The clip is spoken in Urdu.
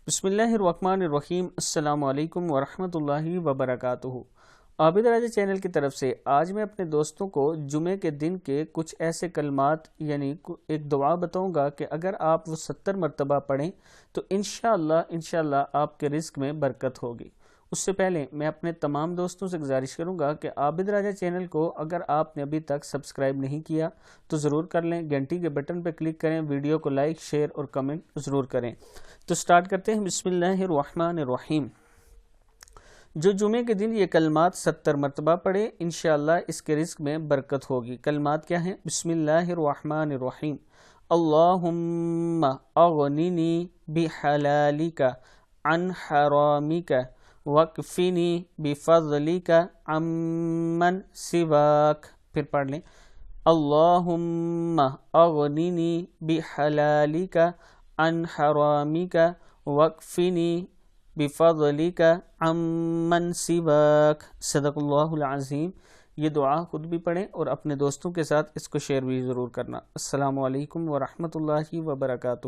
بسم اللہ الرحمن الرحیم۔ السلام علیکم ورحمۃ اللہ وبرکاتہ۔ عابد راجہ چینل کی طرف سے آج میں اپنے دوستوں کو جمعے کے دن کے کچھ ایسے کلمات یعنی ایک دعا بتاؤں گا کہ اگر آپ وہ 70 مرتبہ پڑھیں تو انشاءاللہ آپ کے رزق میں برکت ہوگی۔ اس سے پہلے میں اپنے تمام دوستوں سے گزارش کروں گا کہ عابد راجہ چینل کو اگر آپ نے ابھی تک سبسکرائب نہیں کیا تو ضرور کر لیں، گھنٹی کے بٹن پہ کلک کریں، ویڈیو کو لائک شیئر اور کمنٹ ضرور کریں۔ تو سٹارٹ کرتے ہیں۔ بسم اللہ الرحمن الرحیم۔ جو جمعے کے دن یہ کلمات 70 مرتبہ پڑھے انشاءاللہ اس کے رزق میں برکت ہوگی۔ کلمات کیا ہیں؟ بسم اللہ الرحمن الرحیم۔ اللہم اغننی بحلالک عن حرامک وکفنی بفضلک عمن سواک۔ پھر پڑھ لیں۔ اللہم اغننی بحلالک عن حرامک وکفنی بفضلک عمن سواک۔ صدق اللہ العظیم۔ یہ دعا خود بھی پڑھیں اور اپنے دوستوں کے ساتھ اس کو شیئر بھی ضرور کرنا۔ السلام علیکم ورحمۃ اللہ وبرکاتہ۔